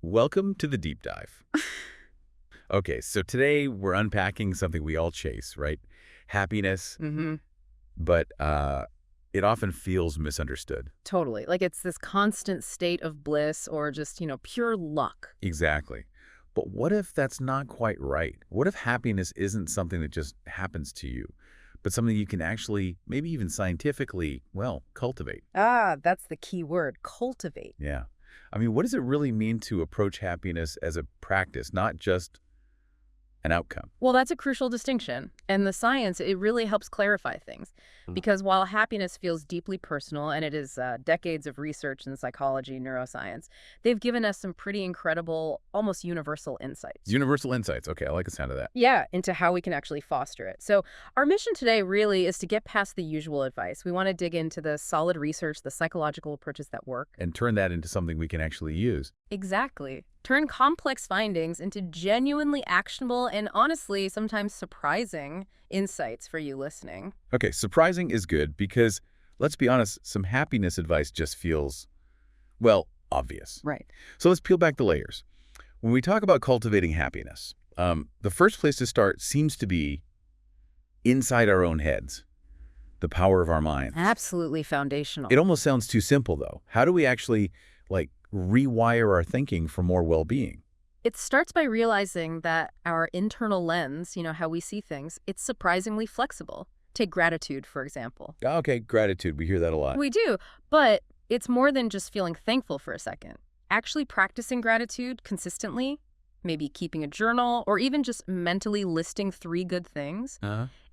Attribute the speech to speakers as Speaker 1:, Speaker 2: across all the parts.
Speaker 1: Welcome to the deep dive. Okay, so today we're unpacking something we all chase, right? Happiness,
Speaker 2: Mm-hmm.
Speaker 1: but it often feels misunderstood.
Speaker 2: Totally. Like it's this constant state of bliss or just, pure luck.
Speaker 1: Exactly. But what if that's not quite right? What if happiness isn't something that just happens to you, but something you can actually, maybe even scientifically, well, cultivate?
Speaker 2: Ah, that's the key word, cultivate.
Speaker 1: Yeah. I mean, what does it really mean to approach happiness as a practice, not just an outcome?
Speaker 2: Well, that's a crucial distinction. And the science, it really helps clarify things. Because while happiness feels deeply personal, and it is decades of research in psychology, neuroscience, they've given us some pretty incredible, almost universal insights.
Speaker 1: Universal insights. Okay, I like the sound of that.
Speaker 2: Yeah, into how we can actually foster it. So our mission today really is to get past the usual advice. We want to dig into the solid research, the psychological approaches that work.
Speaker 1: And turn that into something we can actually use.
Speaker 2: Exactly. Turn complex findings into genuinely actionable and honestly, sometimes surprising insights for you listening.
Speaker 1: Okay, surprising is good because, let's be honest, some happiness advice just feels, well, obvious.
Speaker 2: Right.
Speaker 1: So let's peel back the layers. When we talk about cultivating happiness, the first place to start seems to be inside our own heads, the power of our minds.
Speaker 2: Absolutely foundational.
Speaker 1: It almost sounds too simple, though. How do we actually, rewire our thinking for more well-being?
Speaker 2: It starts by realizing that our internal lens, how we see things, it's surprisingly flexible. Take gratitude, for example.
Speaker 1: Okay, gratitude. We hear that a lot.
Speaker 2: We do, but it's more than just feeling thankful for a second. Actually practicing gratitude consistently, maybe keeping a journal, or even just mentally listing 3 good things,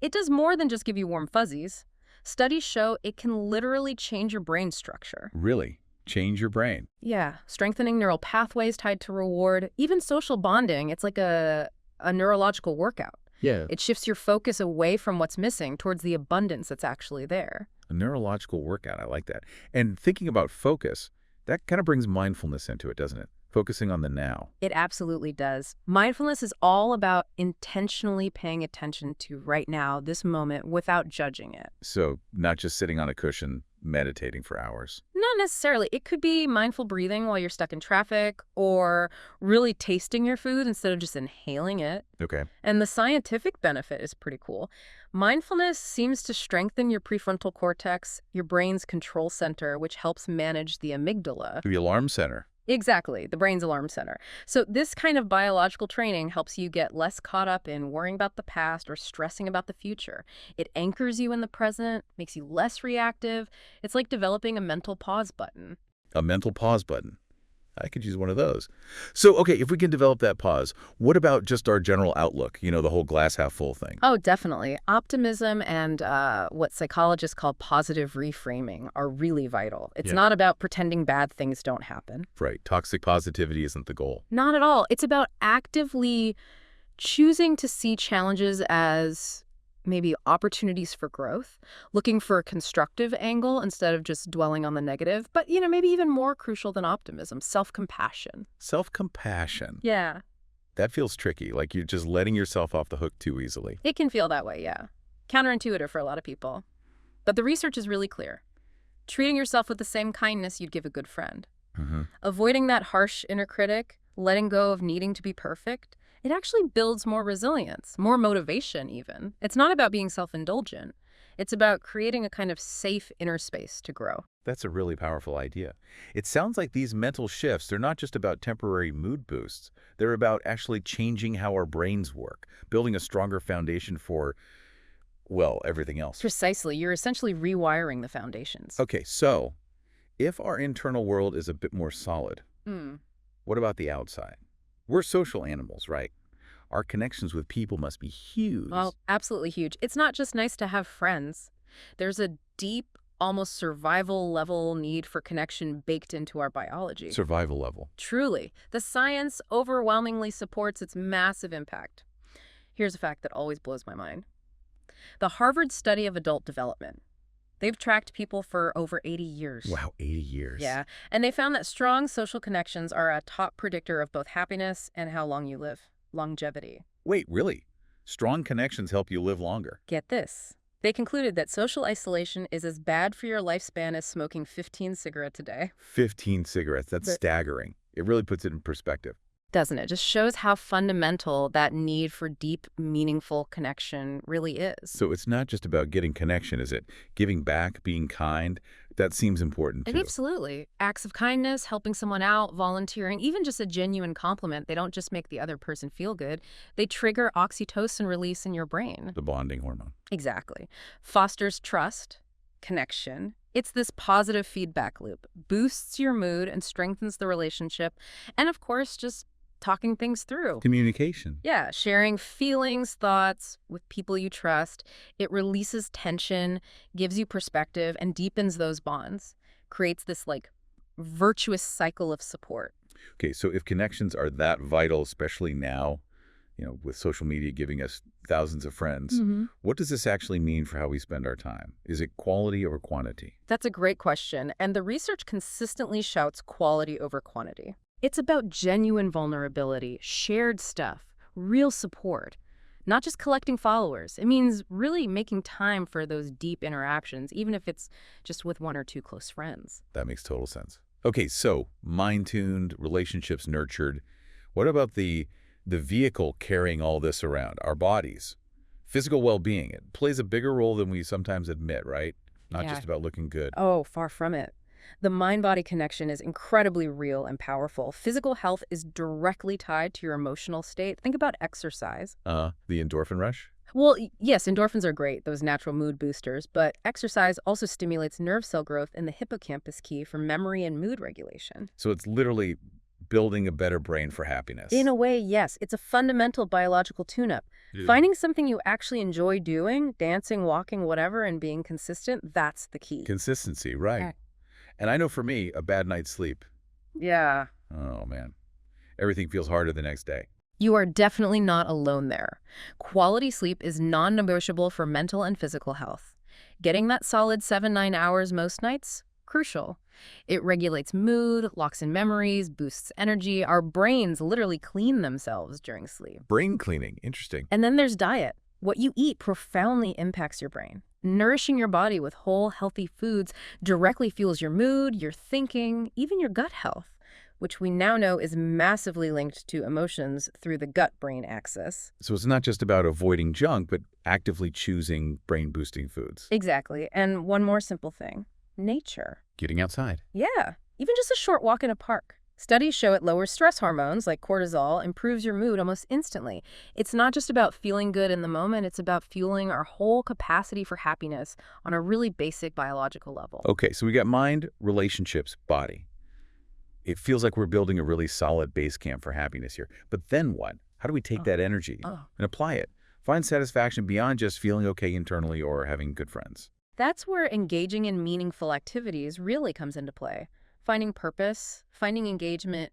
Speaker 2: it does more than just give you warm fuzzies. Studies show it can literally change your brain structure.
Speaker 1: Really? Change your brain.
Speaker 2: Yeah, strengthening neural pathways tied to reward, even social bonding. It's like a neurological workout.
Speaker 1: Yeah.
Speaker 2: It shifts your focus away from what's missing towards the abundance that's actually there.
Speaker 1: A neurological workout. I like that. And thinking about focus, that kind of brings mindfulness into it, doesn't it? Focusing on the now.
Speaker 2: It absolutely does. Mindfulness is all about intentionally paying attention to right now, this moment, without judging it.
Speaker 1: So not just sitting on a cushion meditating for hours.
Speaker 2: Not necessarily. It could be mindful breathing while you're stuck in traffic, or really tasting your food instead of just inhaling it.
Speaker 1: Okay.
Speaker 2: And the scientific benefit is pretty cool. Mindfulness seems to strengthen your prefrontal cortex, your brain's control center, which helps manage the amygdala.
Speaker 1: The alarm center.
Speaker 2: Exactly, the brain's alarm center. So this kind of biological training helps you get less caught up in worrying about the past or stressing about the future. It anchors you in the present, makes you less reactive. It's like developing a mental pause button.
Speaker 1: A mental pause button. I could use one of those. So, okay, if we can develop that pause, what about just our general outlook? The whole glass half full thing.
Speaker 2: Oh, definitely. Optimism and what psychologists call positive reframing are really vital. It's not about pretending bad things don't happen.
Speaker 1: Right. Toxic positivity isn't the goal.
Speaker 2: Not at all. It's about actively choosing to see challenges as maybe opportunities for growth, looking for a constructive angle instead of just dwelling on the negative. But, maybe even more crucial than optimism, self-compassion.
Speaker 1: Self-compassion.
Speaker 2: Yeah.
Speaker 1: That feels tricky, like you're just letting yourself off the hook too easily.
Speaker 2: It can feel that way, yeah. Counterintuitive for a lot of people. But the research is really clear. Treating yourself with the same kindness you'd give a good friend. Avoiding that harsh inner critic, letting go of needing to be perfect, it actually builds more resilience, more motivation even. It's not about being self-indulgent. It's about creating a kind of safe inner space to grow.
Speaker 1: That's a really powerful idea. It sounds like these mental shifts, they're not just about temporary mood boosts. They're about actually changing how our brains work, building a stronger foundation for, well, everything else.
Speaker 2: Precisely. You're essentially rewiring the foundations.
Speaker 1: Okay, so if our internal world is a bit more solid, what about the outside? We're social animals, right? Our connections with people must be huge.
Speaker 2: Well, absolutely huge. It's not just nice to have friends. There's a deep, almost survival level need for connection baked into our biology.
Speaker 1: Survival level.
Speaker 2: Truly. The science overwhelmingly supports its massive impact. Here's a fact that always blows my mind. The Harvard study of adult development. They've tracked people for over 80 years.
Speaker 1: Wow, 80 years.
Speaker 2: Yeah, and they found that strong social connections are a top predictor of both happiness and how long you live. Longevity.
Speaker 1: Wait, really? Strong connections help you live longer.
Speaker 2: Get this. They concluded that social isolation is as bad for your lifespan as smoking 15 cigarettes a day.
Speaker 1: 15 cigarettes, that's staggering. It really puts it in perspective.
Speaker 2: Doesn't it? Just shows how fundamental that need for deep, meaningful connection really is.
Speaker 1: So it's not just about getting connection, is it? Giving back, being kind, that seems important too.
Speaker 2: Absolutely. Acts of kindness, helping someone out, volunteering, even just a genuine compliment, they don't just make the other person feel good. They trigger oxytocin release in your brain.
Speaker 1: The bonding hormone.
Speaker 2: Exactly. Fosters trust, connection. It's this positive feedback loop, boosts your mood and strengthens the relationship. And of course, just talking things through.
Speaker 1: Communication.
Speaker 2: Yeah, sharing feelings, thoughts with people you trust. It releases tension, gives you perspective, and deepens those bonds. Creates this like virtuous cycle of support.
Speaker 1: Okay, so if connections are that vital, especially now, with social media giving us thousands of friends, what does this actually mean for how we spend our time? Is it quality over quantity?
Speaker 2: That's a great question, and the research consistently shouts quality over quantity. It's about genuine vulnerability, shared stuff, real support, not just collecting followers. It means really making time for those deep interactions, even if it's just with one or two close friends.
Speaker 1: That makes total sense. Okay, so mind-tuned, relationships nurtured. What about the vehicle carrying all this around, our bodies? Physical well-being, it plays a bigger role than we sometimes admit, right? Not just about looking good.
Speaker 2: Oh, far from it. The mind-body connection is incredibly real and powerful. Physical health is directly tied to your emotional state. Think about exercise.
Speaker 1: The endorphin rush?
Speaker 2: Well, yes, endorphins are great, those natural mood boosters, but exercise also stimulates nerve cell growth in the hippocampus, key for memory and mood regulation.
Speaker 1: So it's literally building a better brain for happiness.
Speaker 2: In a way, yes. It's a fundamental biological tune-up. Yeah. Finding something you actually enjoy doing, dancing, walking, whatever, and being consistent, that's the key.
Speaker 1: Consistency, right. Yeah. And I know for me, a bad night's sleep.
Speaker 2: Yeah.
Speaker 1: Oh, man. Everything feels harder the next day.
Speaker 2: You are definitely not alone there. Quality sleep is non-negotiable for mental and physical health. Getting that solid 7-9 hours most nights, crucial. It regulates mood, locks in memories, boosts energy. Our brains literally clean themselves during sleep.
Speaker 1: Brain cleaning, interesting.
Speaker 2: And then there's diet. What you eat profoundly impacts your brain. Nourishing your body with whole, healthy foods directly fuels your mood, your thinking, even your gut health, which we now know is massively linked to emotions through the gut-brain axis.
Speaker 1: So it's not just about avoiding junk, but actively choosing brain-boosting foods.
Speaker 2: Exactly. And one more simple thing. Nature.
Speaker 1: Getting outside.
Speaker 2: Yeah. Even just a short walk in a park. Studies show it lowers stress hormones like cortisol, improves your mood almost instantly. It's not just about feeling good in the moment, it's about fueling our whole capacity for happiness on a really basic biological level.
Speaker 1: Okay, so we got mind, relationships, body. It feels like we're building a really solid base camp for happiness here. But then what? How do we take that energy and apply it? Find satisfaction beyond just feeling okay internally or having good friends.
Speaker 2: That's where engaging in meaningful activities really comes into play. Finding purpose, finding engagement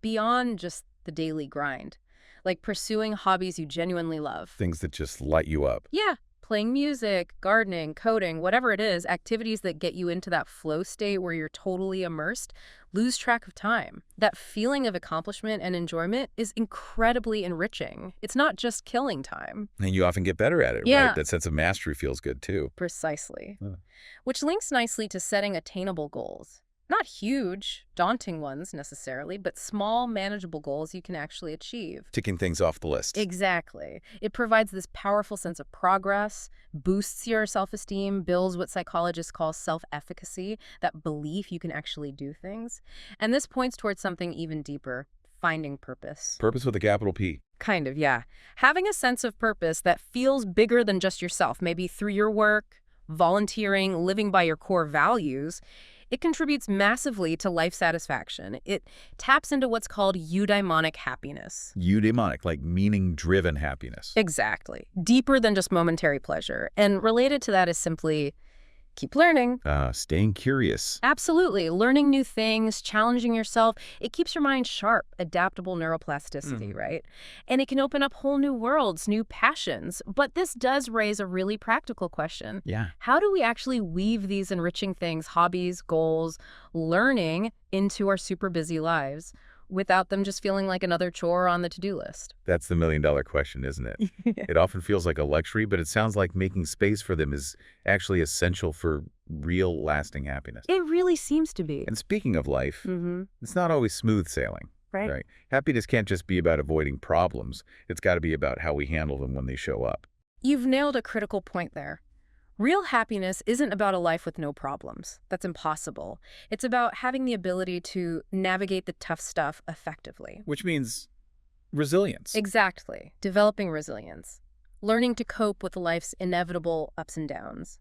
Speaker 2: beyond just the daily grind. Like pursuing hobbies you genuinely love.
Speaker 1: Things that just light you up.
Speaker 2: Yeah. Playing music, gardening, coding, whatever it is, activities that get you into that flow state where you're totally immersed, lose track of time. That feeling of accomplishment and enjoyment is incredibly enriching. It's not just killing time.
Speaker 1: And you often get better at it, right? That sense of mastery feels good too.
Speaker 2: Precisely. Which links nicely to setting attainable goals. Not huge, daunting ones necessarily, but small, manageable goals you can actually achieve.
Speaker 1: Ticking things off the list.
Speaker 2: Exactly. It provides this powerful sense of progress, boosts your self-esteem, builds what psychologists call self-efficacy, that belief you can actually do things. And this points towards something even deeper, finding purpose.
Speaker 1: Purpose with a capital P.
Speaker 2: Kind of, yeah. Having a sense of purpose that feels bigger than just yourself, maybe through your work, volunteering, living by your core values. It contributes massively to life satisfaction. It taps into what's called eudaimonic happiness.
Speaker 1: Eudaimonic, like meaning-driven happiness.
Speaker 2: Exactly. Deeper than just momentary pleasure. And related to that is simply keep learning.
Speaker 1: Staying curious.
Speaker 2: Absolutely. Learning new things, challenging yourself. It keeps your mind sharp, adaptable neuroplasticity, right? And it can open up whole new worlds, new passions. But this does raise a really practical question.
Speaker 1: Yeah.
Speaker 2: How do we actually weave these enriching things, hobbies, goals, learning, into our super busy lives? without them just feeling like another chore on the to-do list?
Speaker 1: That's the million-dollar question, isn't it? It often feels like a luxury, but it sounds like making space for them is actually essential for real, lasting happiness.
Speaker 2: It really seems to be.
Speaker 1: And speaking of life, it's not always smooth sailing.
Speaker 2: Right.
Speaker 1: Happiness can't just be about avoiding problems. It's got to be about how we handle them when they show up.
Speaker 2: You've nailed a critical point there. Real happiness isn't about a life with no problems. That's impossible. It's about having the ability to navigate the tough stuff effectively.
Speaker 1: Which means resilience.
Speaker 2: Exactly. Developing resilience. Learning to cope with life's inevitable ups and downs.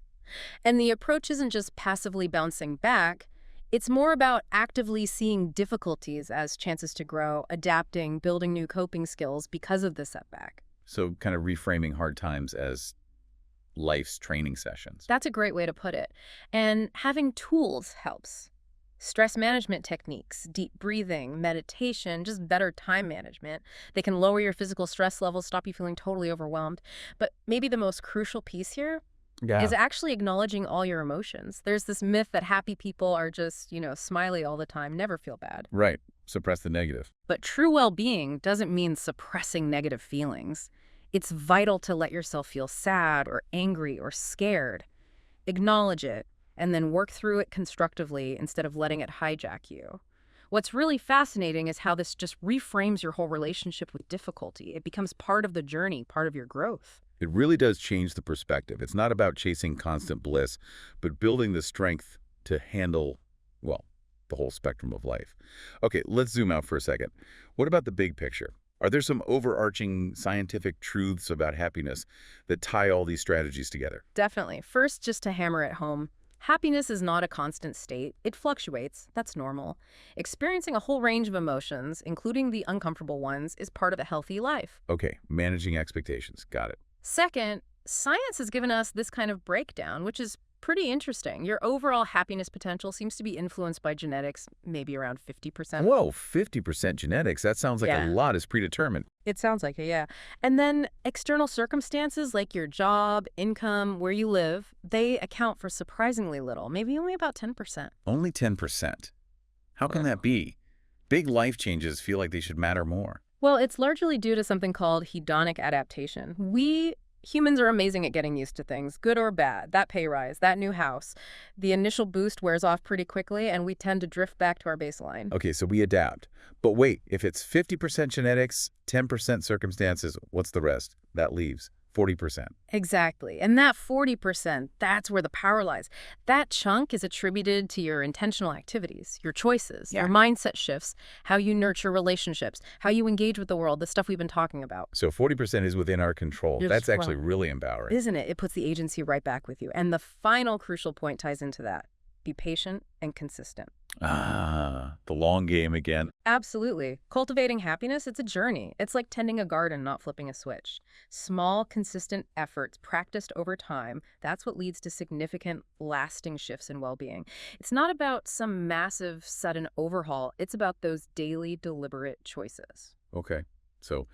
Speaker 2: And the approach isn't just passively bouncing back. It's more about actively seeing difficulties as chances to grow, adapting, building new coping skills because of the setback.
Speaker 1: So kind of reframing hard times as life's training sessions.
Speaker 2: That's a great way to put it. And having tools helps. Stress management techniques, deep breathing, meditation, just better time management. They can lower your physical stress levels, stop you feeling totally overwhelmed. But maybe the most crucial piece here is actually acknowledging all your emotions. There's this myth that happy people are just, smiley all the time, never feel bad.
Speaker 1: Right. Suppress the negative.
Speaker 2: But true well-being doesn't mean suppressing negative feelings. It's vital to let yourself feel sad or angry or scared. Acknowledge it, and then work through it constructively instead of letting it hijack you. What's really fascinating is how this just reframes your whole relationship with difficulty. It becomes part of the journey, part of your growth.
Speaker 1: It really does change the perspective. It's not about chasing constant bliss, but building the strength to handle, well, the whole spectrum of life. Okay, let's zoom out for a second. What about the big picture? Are there some overarching scientific truths about happiness that tie all these strategies together?
Speaker 2: Definitely. First, just to hammer it home, happiness is not a constant state. It fluctuates. That's normal. Experiencing a whole range of emotions, including the uncomfortable ones, is part of a healthy life.
Speaker 1: Okay, managing expectations. Got it.
Speaker 2: Second, science has given us this kind of breakdown, which is pretty interesting. Your overall happiness potential seems to be influenced by genetics, maybe around 50%.
Speaker 1: Whoa, 50% genetics. That sounds like
Speaker 2: Yeah.
Speaker 1: a lot is predetermined.
Speaker 2: It sounds like it, yeah. And then external circumstances like your job, income, where you live, they account for surprisingly little, maybe only about 10%.
Speaker 1: Only 10%. How can that be? Big life changes feel like they should matter more.
Speaker 2: Well, it's largely due to something called hedonic adaptation. We humans are amazing at getting used to things, good or bad. That pay rise, that new house. The initial boost wears off pretty quickly, and we tend to drift back to our baseline.
Speaker 1: Okay, so we adapt. But wait, if it's 50% genetics, 10% circumstances, what's the rest? That leaves 40%.
Speaker 2: Exactly. And that 40%, that's where the power lies. That chunk is attributed to your intentional activities, your choices, your mindset shifts, how you nurture relationships, how you engage with the world, the stuff we've been talking about.
Speaker 1: So 40% is within our control.
Speaker 2: Just
Speaker 1: That's actually
Speaker 2: well.
Speaker 1: really empowering.
Speaker 2: Isn't it? It puts the agency right back with you. And the final crucial point ties into that. Be patient and consistent.
Speaker 1: The long game again.
Speaker 2: Absolutely. Cultivating happiness, it's a journey. It's like tending a garden, not flipping a switch. Small, consistent efforts practiced over time, that's what leads to significant, lasting shifts in well-being. It's not about some massive, sudden overhaul. It's about those daily, deliberate choices.
Speaker 1: Okay, so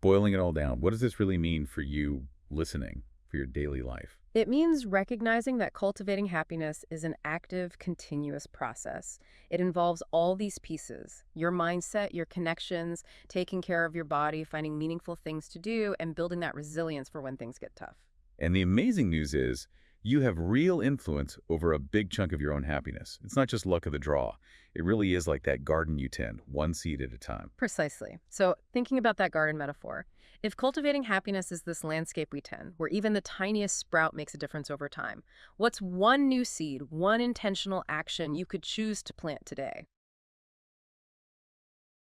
Speaker 1: boiling it all down, what does this really mean for you listening, for your daily life?
Speaker 2: It means recognizing that cultivating happiness is an active, continuous process. It involves all these pieces: your mindset, your connections, taking care of your body, finding meaningful things to do, and building that resilience for when things get tough.
Speaker 1: And the amazing news is you have real influence over a big chunk of your own happiness. It's not just luck of the draw. It really is like that garden you tend, one seed at a time.
Speaker 2: Precisely. So thinking about that garden metaphor, if cultivating happiness is this landscape we tend, where even the tiniest sprout makes a difference over time, what's one new seed, one intentional action you could choose to plant today?